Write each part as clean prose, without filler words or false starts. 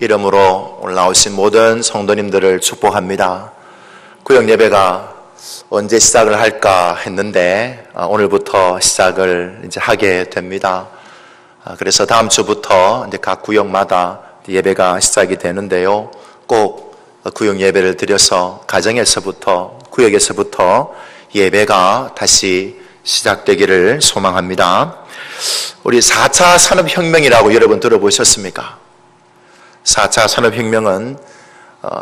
이름으로 오늘 나오신 모든 성도님들을 축복합니다. 구역 예배가 언제 시작을 할까 했는데 오늘부터 시작을 이제 하게 됩니다. 그래서 다음 주부터 이제 각 구역마다 예배가 시작이 되는데요. 꼭 구역 예배를 드려서 가정에서부터 구역에서부터 예배가 다시 시작되기를 소망합니다. 우리 4차 산업혁명이라고 여러분 들어보셨습니까? 4차 산업혁명은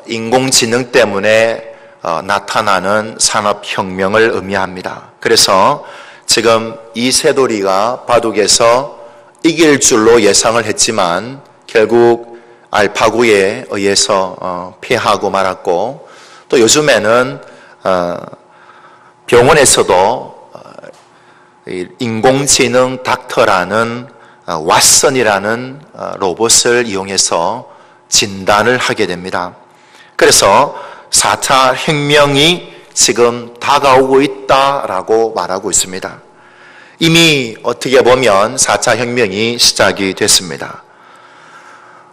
인공지능 때문에 나타나는 산업혁명을 의미합니다. 그래서 지금 이세돌이가 바둑에서 이길 줄로 예상을 했지만 결국 알파고에 의해서 패하고 말았고, 또 요즘에는 병원에서도 인공지능 닥터라는 왓슨이라는 로봇을 이용해서 진단을 하게 됩니다. 그래서 4차 혁명이 지금 다가오고 있다라고 말하고 있습니다. 이미 어떻게 보면 4차 혁명이 시작이 됐습니다.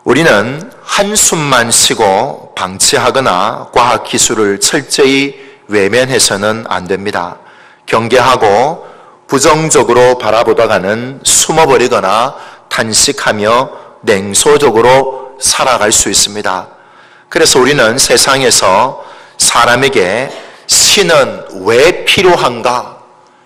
우리는 한숨만 쉬고 방치하거나 과학기술을 철저히 외면해서는 안 됩니다. 경계하고 부정적으로 바라보다가는 숨어버리거나 탄식하며 냉소적으로 살아갈 수 있습니다. 그래서 우리는 세상에서 사람에게 신은 왜 필요한가?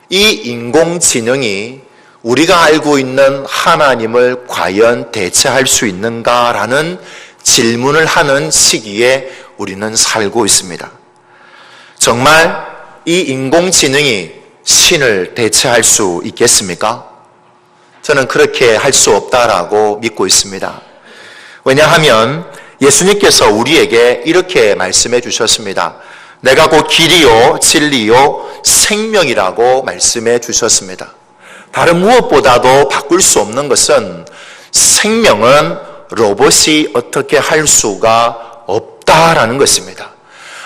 이 인공지능이 우리가 알고 있는 하나님을 과연 대체할 수 있는가라는 질문을 하는 시기에 우리는 살고 있습니다. 정말 이 인공지능이 신을 대체할 수 있겠습니까? 저는 그렇게 할 수 없다라고 믿고 있습니다. 왜냐하면 예수님께서 우리에게 이렇게 말씀해 주셨습니다. 내가 곧 길이요 진리요 생명이라고 말씀해 주셨습니다. 다른 무엇보다도 바꿀 수 없는 것은 생명은 로봇이 어떻게 할 수가 없다라는 것입니다.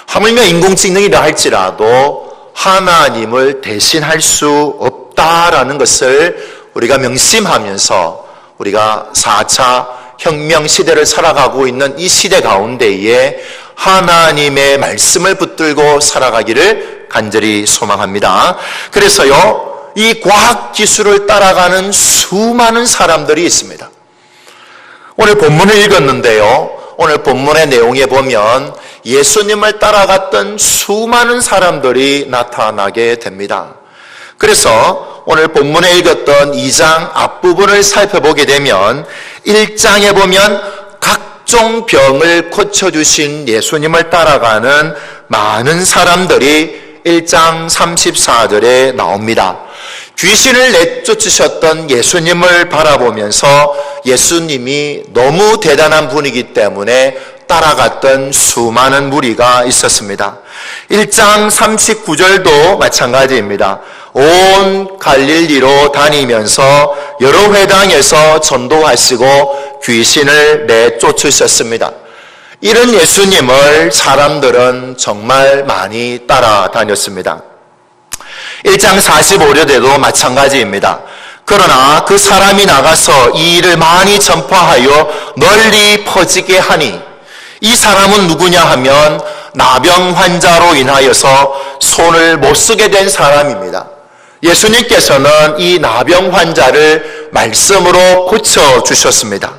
하물며 인공지능이라 할지라도 하나님을 대신할 수 없다라는 것을 우리가 명심하면서 우리가 4차 혁명 시대를 살아가고 있는 이 시대 가운데에 하나님의 말씀을 붙들고 살아가기를 간절히 소망합니다. 그래서요, 이 과학기술을 따라가는 수많은 사람들이 있습니다. 오늘 본문을 읽었는데요, 오늘 본문의 내용에 보면 예수님을 따라갔던 수많은 사람들이 나타나게 됩니다. 그래서 오늘 본문에 읽었던 2장 앞부분을 살펴보게 되면 1장에 보면 각종 병을 고쳐주신 예수님을 따라가는 많은 사람들이 1장 34절에 나옵니다. 귀신을 내쫓으셨던 예수님을 바라보면서 예수님이 너무 대단한 분이기 때문에 따라갔던 수많은 무리가 있었습니다. 1장 39절도 마찬가지입니다. 온 갈릴리로 다니면서 여러 회당에서 전도하시고 귀신을 내쫓으셨습니다. 이런 예수님을 사람들은 정말 많이 따라다녔습니다. 1장 45절에도 마찬가지입니다. 그러나 그 사람이 나가서 이 일을 많이 전파하여 널리 퍼지게 하니, 이 사람은 누구냐 하면 나병 환자로 인하여서 손을 못 쓰게 된 사람입니다. 예수님께서는 이 나병 환자를 말씀으로 고쳐주셨습니다.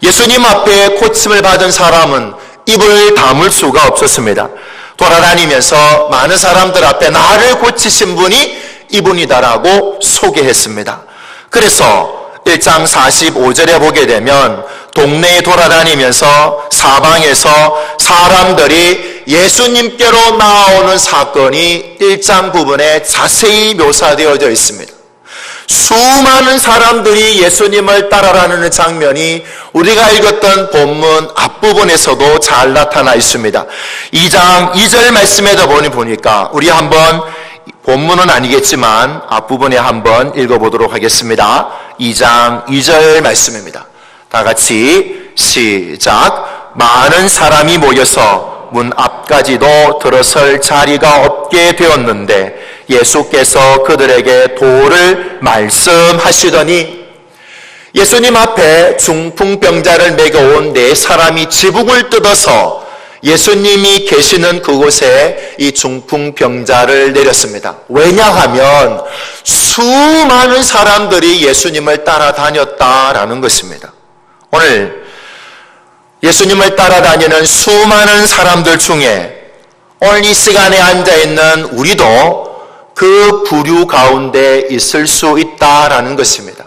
예수님 앞에 고침을 받은 사람은 입을 다물 수가 없었습니다. 돌아다니면서 많은 사람들 앞에 나를 고치신 분이 이분이다라고 소개했습니다. 그래서 1장 45절에 보게 되면 동네에 돌아다니면서 사방에서 사람들이 예수님께로 나오는 사건이 1장 부분에 자세히 묘사되어져 있습니다. 수많은 사람들이 예수님을 따라가는 장면이 우리가 읽었던 본문 앞부분에서도 잘 나타나 있습니다. 2장 2절 말씀에도 보니까 우리 한번 본문은 아니겠지만 앞부분에 한번 읽어보도록 하겠습니다. 2장 2절 말씀입니다. 다 같이 시작. 많은 사람이 모여서 문 앞까지도 들어설 자리가 없게 되었는데 예수께서 그들에게 도를 말씀하시더니, 예수님 앞에 중풍병자를 메겨온 네 사람이 지붕을 뜯어서 예수님이 계시는 그곳에 이 중풍병자를 내렸습니다. 왜냐하면 수많은 사람들이 예수님을 따라다녔다라는 것입니다. 오늘 예수님을 따라다니는 수많은 사람들 중에 오늘 이 시간에 앉아있는 우리도 그 부류 가운데 있을 수 있다라는 것입니다.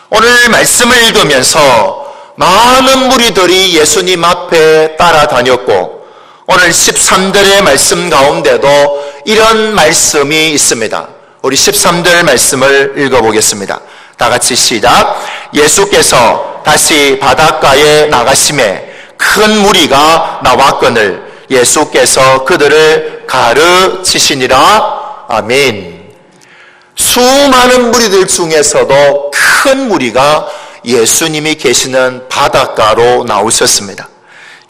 오늘 말씀을 읽으면서 많은 무리들이 예수님 앞에 따라다녔고 오늘 13절의 말씀 가운데도 이런 말씀이 있습니다. 우리 13절 말씀을 읽어보겠습니다. 다 같이 시작. 예수께서 다시 바닷가에 나가심에 큰 무리가 나왔거늘 예수께서 그들을 가르치시니라. 아멘. 수많은 무리들 중에서도 큰 무리가 예수님이 계시는 바닷가로 나오셨습니다.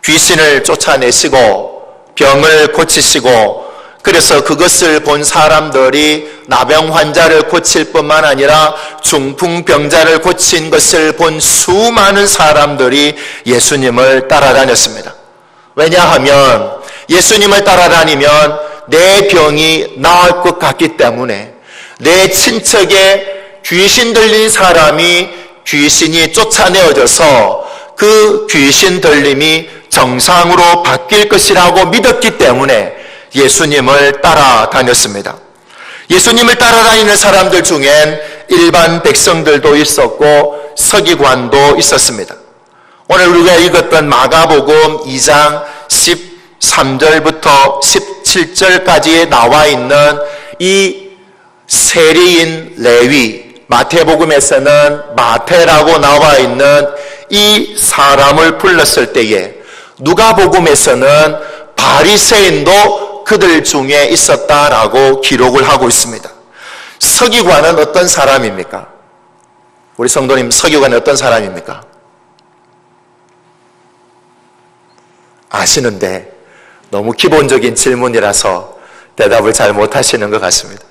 귀신을 쫓아내시고 병을 고치시고 그래서 그것을 본 사람들이 나병 환자를 고칠 뿐만 아니라 중풍병자를 고친 것을 본 수많은 사람들이 예수님을 따라다녔습니다. 왜냐하면 예수님을 따라다니면 내 병이 나을 것 같기 때문에 내 친척에 귀신 들린 사람이 귀신이 쫓아내어져서 그 귀신 들림이 정상으로 바뀔 것이라고 믿었기 때문에 예수님을 따라다녔습니다. 예수님을 따라다니는 사람들 중엔 일반 백성들도 있었고 서기관도 있었습니다. 오늘 우리가 읽었던 마가복음 2장 13절부터 17절까지에 나와 있는 이 세리인 레위, 마태복음에서는 마태라고 나와 있는 이 사람을 불렀을 때에 누가복음에서는 바리새인도 그들 중에 있었다라고 기록을 하고 있습니다. 서기관은 어떤 사람입니까? 우리 성도님, 서기관은 어떤 사람입니까? 아시는데 너무 기본적인 질문이라서 대답을 잘 못하시는 것 같습니다.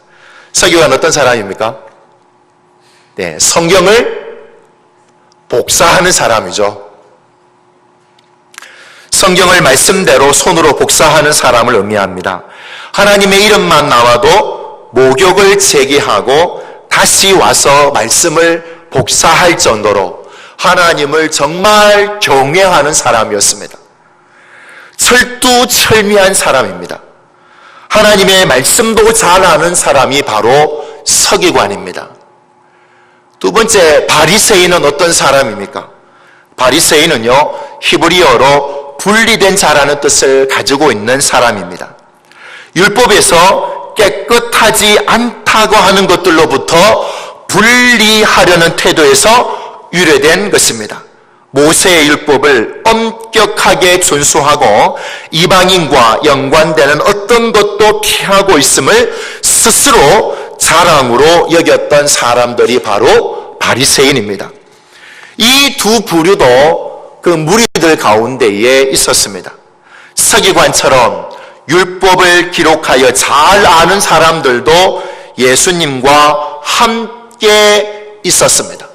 서기관은 어떤 사람입니까? 네, 성경을 복사하는 사람이죠. 성경을 말씀대로 손으로 복사하는 사람을 의미합니다. 하나님의 이름만 나와도 목욕을 제기하고 다시 와서 말씀을 복사할 정도로 하나님을 정말 경외하는 사람이었습니다. 철두철미한 사람입니다. 하나님의 말씀도 잘 아는 사람이 바로 서기관입니다. 두 번째, 바리새인은 어떤 사람입니까? 바리새인은요, 히브리어로 분리된 자라는 뜻을 가지고 있는 사람입니다. 율법에서 깨끗하지 않다고 하는 것들로부터 분리하려는 태도에서 유래된 것입니다. 모세의 율법을 엄격하게 준수하고 이방인과 연관되는 어떤 것도 피하고 있음을 스스로 자랑으로 여겼던 사람들이 바로 바리새인입니다. 이 두 부류도 그 무리들 가운데에 있었습니다. 서기관처럼 율법을 기록하여 잘 아는 사람들도 예수님과 함께 있었습니다.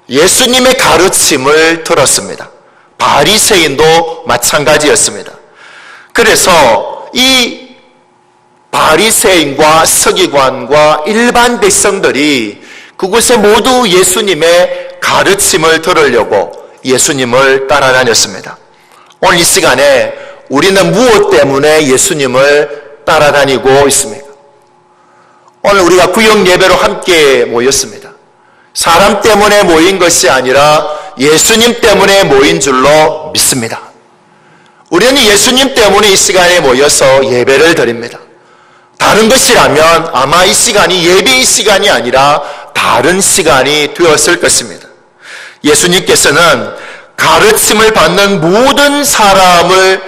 예수님의 가르침을 들었습니다. 바리새인도 마찬가지였습니다. 그래서 이 바리새인과 서기관과 일반 백성들이 그곳에 모두 예수님의 가르침을 들으려고 예수님을 따라다녔습니다. 오늘 이 시간에 우리는 무엇 때문에 예수님을 따라다니고 있습니까? 오늘 우리가 구역 예배로 함께 모였습니다. 사람 때문에 모인 것이 아니라 예수님 때문에 모인 줄로 믿습니다. 우리는 예수님 때문에 이 시간에 모여서 예배를 드립니다. 다른 것이라면 아마 이 시간이 예배의 시간이 아니라 다른 시간이 되었을 것입니다. 예수님께서는 가르침을 받는 모든 사람을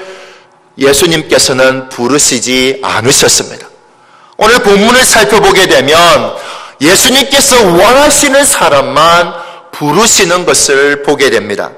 예수님께서는 부르시지 않으셨습니다. 오늘 본문을 살펴보게 되면 예수님께서 원하시는 사람만 부르시는 것을 보게 됩니다.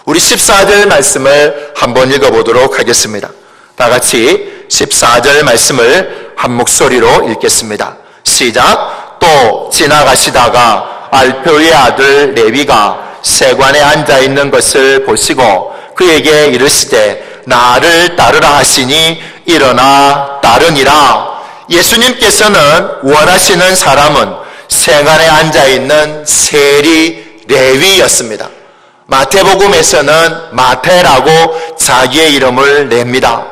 우리 14절 말씀을 한번 읽어보도록 하겠습니다. 다 같이 14절 말씀을 한 목소리로 읽겠습니다. 시작. 또 지나가시다가 알페오의 아들 레위가 세관에 앉아 있는 것을 보시고 그에게 이르시되 나를 따르라 하시니 일어나 따르니라. 예수님께서는 원하시는 사람은 세관에 앉아 있는 세리 레위였습니다. 마태복음에서는 마태라고 자기의 이름을 냅니다.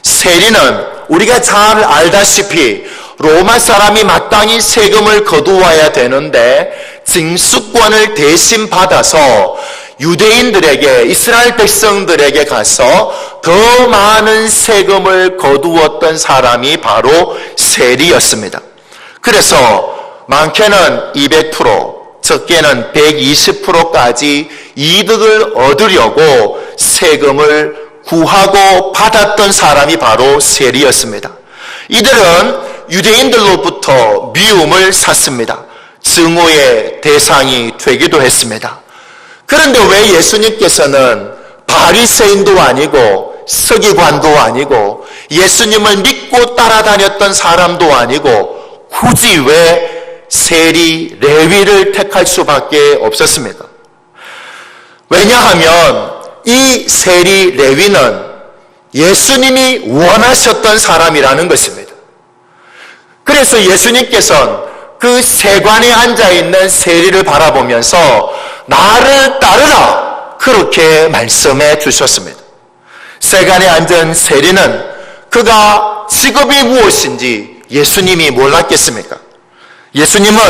세리는 우리가 잘 알다시피 로마 사람이 마땅히 세금을 거두어야 되는데 징수권을 대신 받아서 유대인들에게, 이스라엘 백성들에게 가서 더 많은 세금을 거두었던 사람이 바로 세리였습니다. 그래서 많게는 200%, 적게는 120%까지 이득을 얻으려고 세금을 구하고 받았던 사람이 바로 세리였습니다. 이들은 유대인들로부터 미움을 샀습니다. 증오의 대상이 되기도 했습니다. 그런데 왜 예수님께서는 바리새인도 아니고 서기관도 아니고 예수님을 믿고 따라다녔던 사람도 아니고 굳이 왜 세리 레위를 택할 수밖에 없었습니까? 왜냐하면 이 세리 레위는 예수님이 원하셨던 사람이라는 것입니다. 그래서 예수님께서는 그 세관에 앉아있는 세리를 바라보면서 나를 따르라 그렇게 말씀해 주셨습니다. 세관에 앉은 세리는 그가 직업이 무엇인지 예수님이 몰랐겠습니까? 예수님은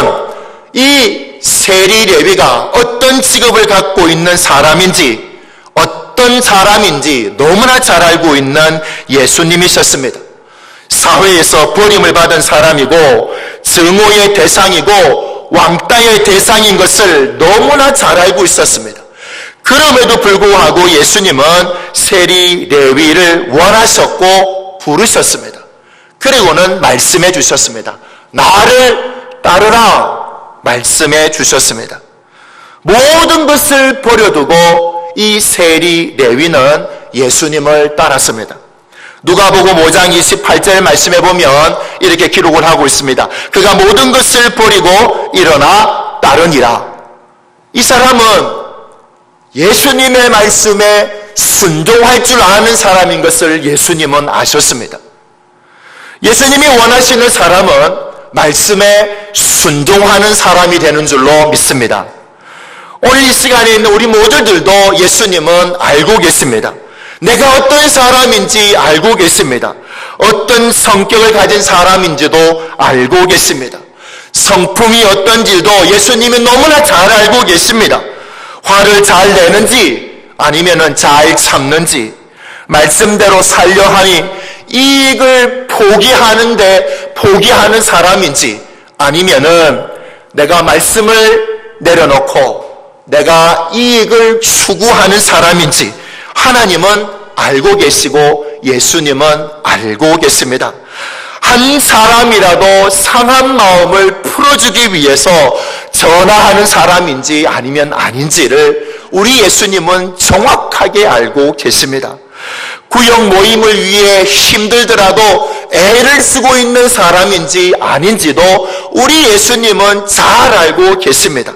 이 세리 레위가 어떤 직업을 갖고 있는 사람인지 어떤 사람인지 너무나 잘 알고 있는 예수님이셨습니다. 사회에서 버림을 받은 사람이고 증오의 대상이고 왕따의 대상인 것을 너무나 잘 알고 있었습니다. 그럼에도 불구하고 예수님은 세리 레위를 원하셨고 부르셨습니다. 그리고는 말씀해 주셨습니다. 나를 따르라 말씀해 주셨습니다. 모든 것을 버려두고 이 세리 레위는 예수님을 따랐습니다. 누가복음 5장 28절 말씀해 보면 이렇게 기록을 하고 있습니다. 그가 모든 것을 버리고 일어나 따르니라. 이 사람은 예수님의 말씀에 순종할 줄 아는 사람인 것을 예수님은 아셨습니다. 예수님이 원하시는 사람은 말씀에 순종하는 사람이 되는 줄로 믿습니다. 오늘 이 시간에 있는 우리 모두들도 예수님은 알고 계십니다. 내가 어떤 사람인지 알고 계십니다. 어떤 성격을 가진 사람인지도 알고 계십니다. 성품이 어떤지도 예수님이 너무나 잘 알고 계십니다. 화를 잘 내는지 아니면은 잘 참는지, 말씀대로 살려 하니 이익을 포기하는 사람인지, 아니면은 내가 말씀을 내려놓고 내가 이익을 추구하는 사람인지 하나님은 알고 계시고 예수님은 알고 계십니다. 한 사람이라도 상한 마음을 풀어주기 위해서 전화하는 사람인지 아니면 아닌지를 우리 예수님은 정확하게 알고 계십니다. 구역 모임을 위해 힘들더라도 애를 쓰고 있는 사람인지 아닌지도 우리 예수님은 잘 알고 계십니다.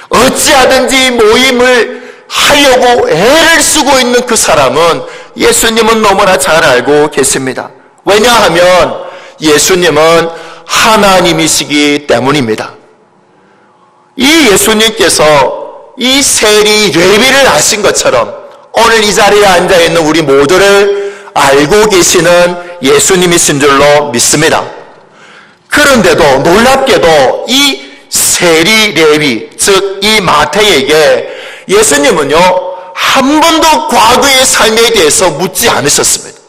어찌하든지 모임을 하려고 애를 쓰고 있는 그 사람은 예수님은 너무나 잘 알고 계십니다. 왜냐하면 예수님은 하나님이시기 때문입니다. 이 예수님께서 이 세리 레위를 아신 것처럼 오늘 이 자리에 앉아있는 우리 모두를 알고 계시는 예수님이신 줄로 믿습니다. 그런데도 놀랍게도 이 세리 레위, 즉 이 마태에게 예수님은요 한 번도 과거의 삶에 대해서 묻지 않으셨습니다.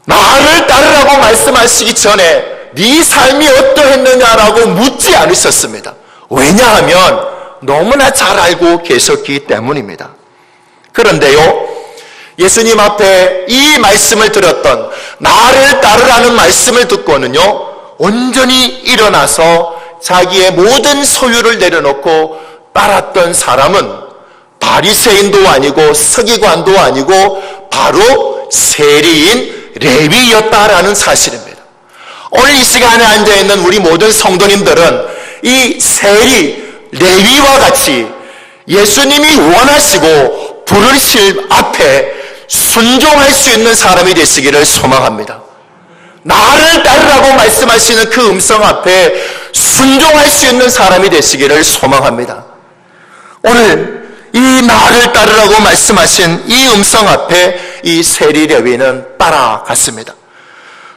나를 따르라고 말씀하시기 전에 네 삶이 어떠했느냐라고 묻지 않으셨습니다. 왜냐하면 너무나 잘 알고 계셨기 때문입니다. 그런데요 예수님 앞에 이 말씀을 들었던 나를 따르라는 말씀을 듣고는요 온전히 일어나서 자기의 모든 소유를 내려놓고 따랐던 사람은 바리새인도 아니고 서기관도 아니고 바로 세리인 레위였다라는 사실입니다. 오늘 이 시간에 앉아있는 우리 모든 성도님들은 이 세리 레위와 같이 예수님이 원하시고 부르실 앞에 순종할 수 있는 사람이 되시기를 소망합니다. 나를 따르라고 말씀하시는 그 음성 앞에 순종할 수 있는 사람이 되시기를 소망합니다. 오늘 이 나를 따르라고 말씀하신 이 음성 앞에 이 세리 레위는 따라갔습니다.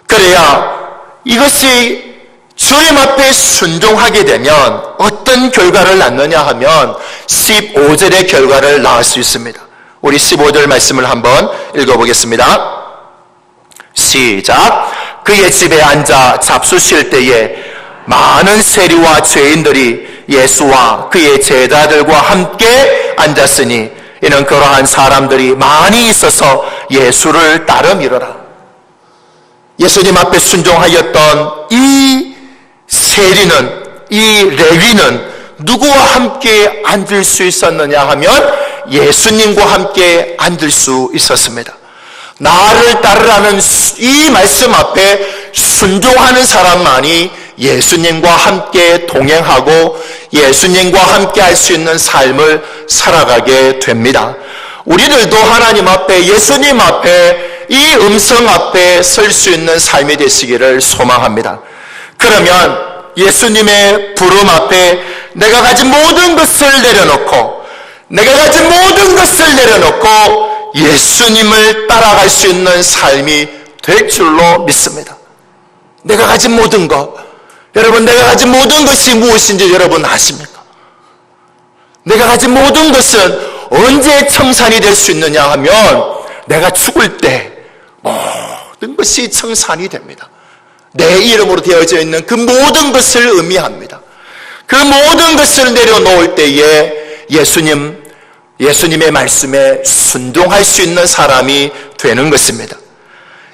그래야 이것이 주님 앞에 순종하게 되면 어떤 결과를 낳느냐 하면 15절의 결과를 낳을 수 있습니다. 우리 15절 말씀을 한번 읽어보겠습니다. 시작. 그의 집에 앉아 잡수실 때에 많은 세리와 죄인들이 예수와 그의 제자들과 함께 앉았으니 이는 그러한 사람들이 많이 있어서 예수를 따름이러라. 예수님 앞에 순종하였던 이 세리는, 이 레위는 누구와 함께 앉을 수 있었느냐 하면 예수님과 함께 앉을 수 있었습니다. 나를 따르라는 이 말씀 앞에 순종하는 사람만이 예수님과 함께 동행하고 예수님과 함께 할 수 있는 삶을 살아가게 됩니다. 우리들도 하나님 앞에, 예수님 앞에, 이 음성 앞에 설 수 있는 삶이 되시기를 소망합니다. 그러면 예수님의 부름 앞에 내가 가진 모든 것을 내려놓고 예수님을 따라갈 수 있는 삶이 될 줄로 믿습니다. 내가 가진 모든 것, 여러분, 내가 가진 모든 것이 무엇인지 여러분 아십니까? 내가 가진 모든 것은 언제 청산이 될 수 있느냐 하면 내가 죽을 때 모든 것이 청산이 됩니다. 내 이름으로 되어져 있는 그 모든 것을 의미합니다. 그 모든 것을 내려놓을 때에 예수님의 말씀에 순종할 수 있는 사람이 되는 것입니다.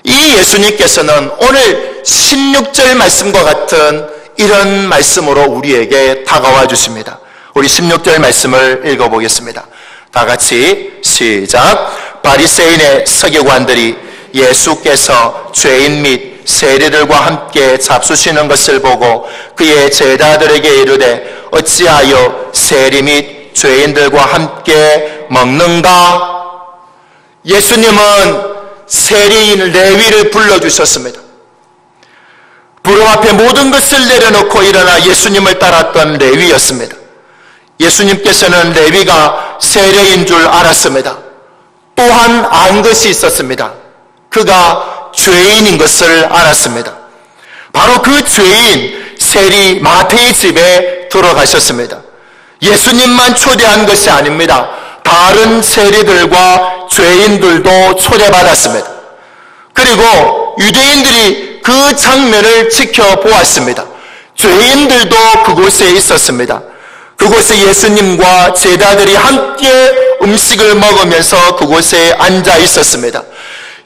이 예수님께서는 오늘 16절 말씀과 같은 이런 말씀으로 우리에게 다가와 주십니다. 우리 16절 말씀을 읽어보겠습니다. 다 같이 시작. 바리새인의 서기관들이 예수께서 죄인 및 세리들과 함께 잡수시는 것을 보고 그의 제자들에게 이르되 어찌하여 세리 및 죄인들과 함께 먹는가? 예수님은 세리인 레위를 불러주셨습니다. 부름 앞에 모든 것을 내려놓고 일어나 예수님을 따랐던 레위였습니다. 예수님께서는 레위가 세리인 줄 알았습니다. 또한 안 것이 있었습니다. 그가 죄인인 것을 알았습니다. 바로 그 죄인 세리 마태의 집에 들어가셨습니다. 예수님만 초대한 것이 아닙니다. 다른 세리들과 죄인들도 초대받았습니다. 그리고 유대인들이 그 장면을 지켜보았습니다. 죄인들도 그곳에 있었습니다. 그곳에 예수님과 제자들이 함께 음식을 먹으면서 그곳에 앉아 있었습니다.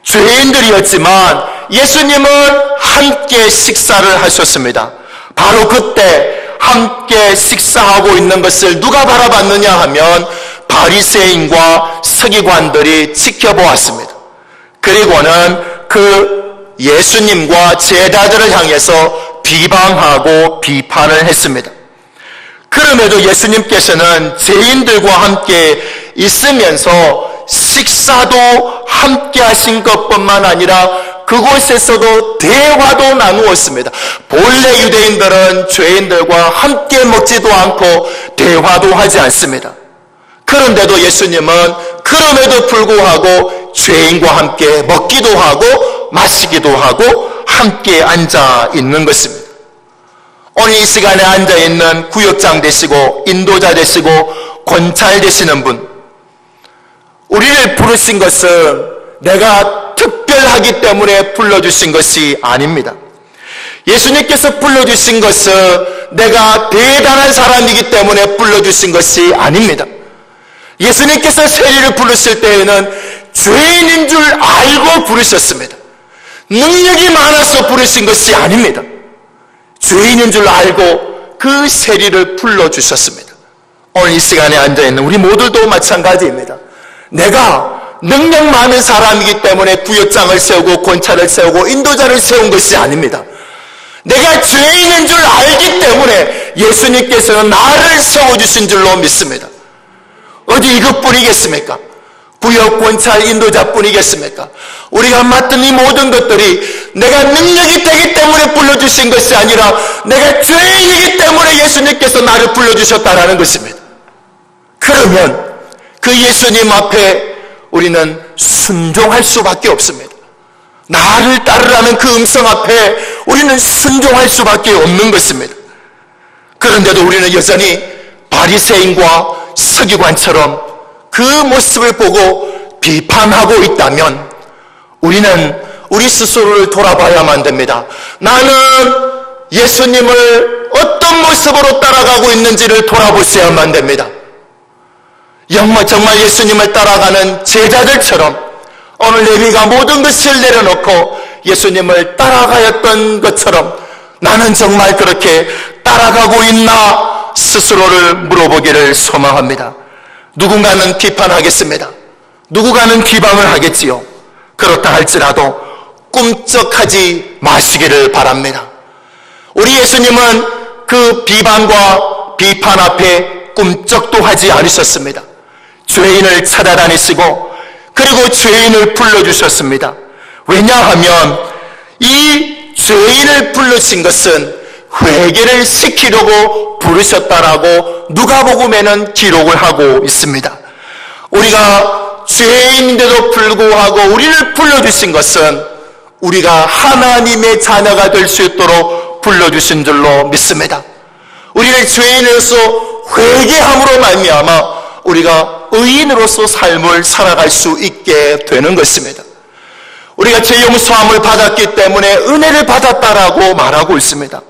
죄인들이었지만 예수님은 함께 식사를 하셨습니다. 바로 그때 함께 식사하고 있는 것을 누가 바라봤느냐 하면 바리새인과 서기관들이 지켜보았습니다. 그리고는 그 예수님과 제자들을 향해서 비방하고 비판을 했습니다. 그럼에도 예수님께서는 죄인들과 함께 있으면서 식사도 함께 하신 것뿐만 아니라 그곳에서도 대화도 나누었습니다. 본래 유대인들은 죄인들과 함께 먹지도 않고 대화도 하지 않습니다. 그런데도 예수님은 그럼에도 불구하고 죄인과 함께 먹기도 하고 마시기도 하고 함께 앉아 있는 것입니다. 오늘 이 시간에 앉아 있는 구역장 되시고 인도자 되시고 권찰 되시는 분, 우리를 부르신 것은 내가 특별하기 때문에 불러주신 것이 아닙니다. 예수님께서 불러주신 것은 내가 대단한 사람이기 때문에 불러주신 것이 아닙니다. 예수님께서 세리를 부르실 때에는 죄인인 줄 알고 부르셨습니다. 능력이 많아서 부르신 것이 아닙니다. 죄인인 줄 알고 그 세리를 불러주셨습니다. 오늘 이 시간에 앉아있는 우리 모두도 마찬가지입니다. 내가 능력 많은 사람이기 때문에 구역장을 세우고 권찰을 세우고 인도자를 세운 것이 아닙니다. 내가 죄인인 줄 알기 때문에 예수님께서는 나를 세워주신 줄로 믿습니다. 어디 이것뿐이겠습니까? 구역, 권찰, 인도자뿐이겠습니까? 우리가 맡은 이 모든 것들이 내가 능력이 되기 때문에 불러주신 것이 아니라 내가 죄인이기 때문에 예수님께서 나를 불러주셨다라는 것입니다. 그러면 그 예수님 앞에 우리는 순종할 수밖에 없습니다. 나를 따르라는 그 음성 앞에 우리는 순종할 수밖에 없는 것입니다. 그런데도 우리는 여전히 바리새인과 서기관처럼 그 모습을 보고 비판하고 있다면 우리는 우리 스스로를 돌아봐야만 됩니다. 나는 예수님을 어떤 모습으로 따라가고 있는지를 돌아보셔야만 됩니다. 정말 예수님을 따라가는 제자들처럼 오늘 레위가 모든 것을 내려놓고 예수님을 따라가였던 것처럼 나는 정말 그렇게 따라가고 있나 스스로를 물어보기를 소망합니다. 누군가는 비판하겠습니다. 누군가는 비방을 하겠지요. 그렇다 할지라도 꿈쩍하지 마시기를 바랍니다. 우리 예수님은 그 비방과 비판 앞에 꿈쩍도 하지 않으셨습니다. 죄인을 찾아다니시고 그리고 죄인을 불러주셨습니다. 왜냐하면 이 죄인을 불러신 것은 회개를 시키려고 부르셨다라고 누가복음에는 기록을 하고 있습니다. 우리가 죄인인데도 불구하고 우리를 불러주신 것은 우리가 하나님의 자녀가 될 수 있도록 불러주신 줄로 믿습니다. 우리를 죄인으로서 회개함으로 말미암아 우리가 의인으로서 삶을 살아갈 수 있게 되는 것입니다. 우리가 죄 용서함을 받았기 때문에 은혜를 받았다라고 말하고 있습니다.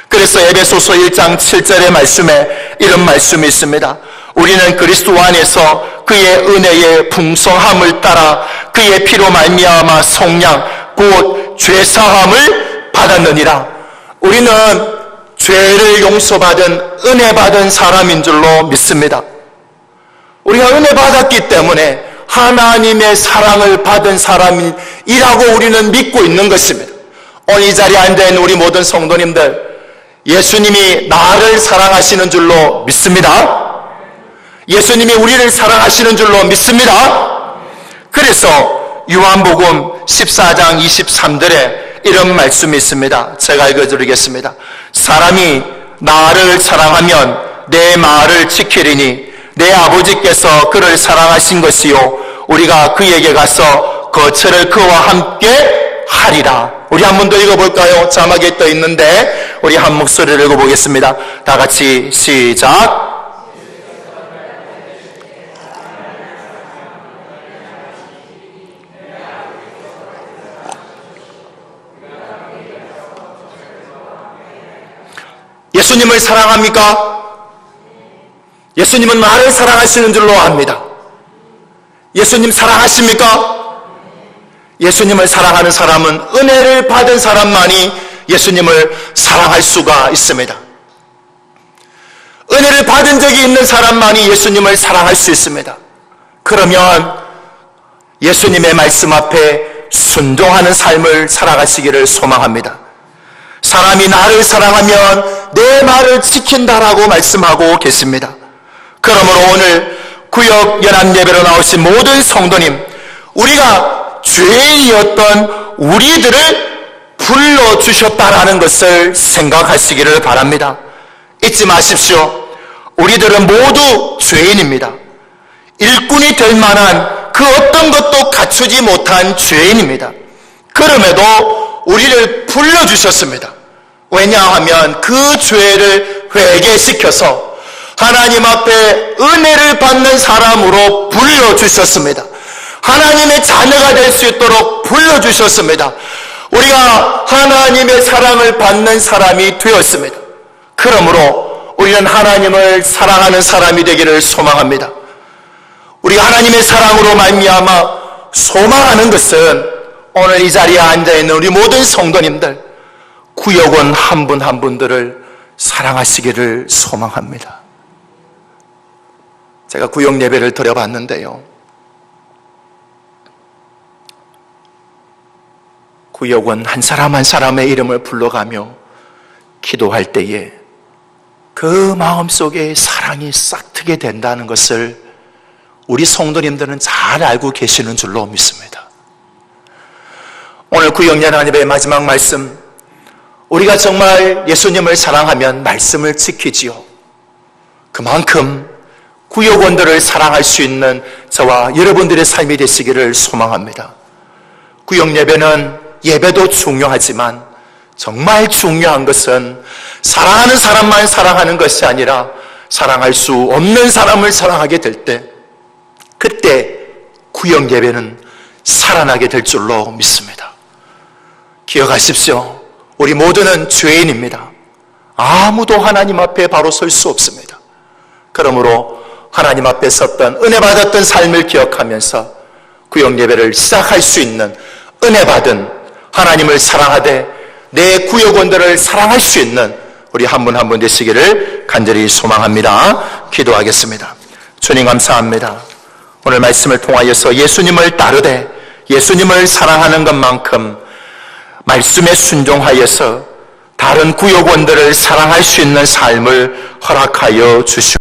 그래서 에베소서 1장 7절의 말씀에 이런 말씀이 있습니다. 우리는 그리스도 안에서 그의 은혜의 풍성함을 따라 그의 피로 말미암아 속량 곧 죄사함을 받았느니라. 우리는 죄를 용서받은 은혜 받은 사람인 줄로 믿습니다. 우리가 은혜 받았기 때문에 하나님의 사랑을 받은 사람이라고 우리는 믿고 있는 것입니다. 오늘 이 자리에 앉아있는 우리 모든 성도님들, 예수님이 나를 사랑하시는 줄로 믿습니다. 예수님이 우리를 사랑하시는 줄로 믿습니다. 그래서 요한복음 14장 23절에 이런 말씀이 있습니다. 제가 읽어드리겠습니다. 사람이 나를 사랑하면 내 말을 지키리니 내 아버지께서 그를 사랑하신 것이요 우리가 그에게 가서 거처를 그와 함께 하리라. 우리 한 번 더 읽어볼까요? 자막에 떠 있는데 우리 한 목소리를 읽어보겠습니다. 다 같이 시작. 예수님을 사랑합니까? 예수님은 나를 사랑하시는 줄로 압니다. 예수님 사랑하십니까? 예수님을 사랑하는 사람은 은혜를 받은 사람만이 예수님을 사랑할 수가 있습니다. 은혜를 받은 적이 있는 사람만이 예수님을 사랑할 수 있습니다. 그러면 예수님의 말씀 앞에 순종하는 삶을 살아가시기를 소망합니다. 사람이 나를 사랑하면 내 말을 지킨다라고 말씀하고 계십니다. 그러므로 오늘 구역 연합예배로 나오신 모든 성도님, 우리가 죄인이었던 우리들을 불러주셨다라는 것을 생각하시기를 바랍니다. 잊지 마십시오. 우리들은 모두 죄인입니다. 일꾼이 될 만한 그 어떤 것도 갖추지 못한 죄인입니다. 그럼에도 우리를 불러주셨습니다. 왜냐하면 그 죄를 회개시켜서 하나님 앞에 은혜를 받는 사람으로 불러주셨습니다. 하나님의 자녀가 될 수 있도록 불러주셨습니다. 우리가 하나님의 사랑을 받는 사람이 되었습니다. 그러므로 우리는 하나님을 사랑하는 사람이 되기를 소망합니다. 우리가 하나님의 사랑으로 말미암아 소망하는 것은 오늘 이 자리에 앉아있는 우리 모든 성도님들, 구역원 한 분 한 분들을 사랑하시기를 소망합니다. 제가 구역 예배를 드려봤는데요, 구역원 한 사람 한 사람의 이름을 불러가며 기도할 때에 그 마음속에 사랑이 싹트게 된다는 것을 우리 성도님들은 잘 알고 계시는 줄로 믿습니다. 오늘 구역년 하나님의 마지막 말씀, 우리가 정말 예수님을 사랑하면 말씀을 지키지요. 그만큼 구역원들을 사랑할 수 있는 저와 여러분들의 삶이 되시기를 소망합니다. 구역 예배는 예배도 중요하지만 정말 중요한 것은 사랑하는 사람만 사랑하는 것이 아니라 사랑할 수 없는 사람을 사랑하게 될 때, 그때 구역 예배는 살아나게 될 줄로 믿습니다. 기억하십시오. 우리 모두는 죄인입니다. 아무도 하나님 앞에 바로 설 수 없습니다. 그러므로 하나님 앞에 섰던 은혜 받았던 삶을 기억하면서 구역 예배를 시작할 수 있는 은혜 받은 하나님을 사랑하되 내 구역원들을 사랑할 수 있는 우리 한 분 한 분 되시기를 간절히 소망합니다. 기도하겠습니다. 주님 감사합니다. 오늘 말씀을 통하여서 예수님을 따르되 예수님을 사랑하는 것만큼 말씀에 순종하여서 다른 구역원들을 사랑할 수 있는 삶을 허락하여 주시옵소서.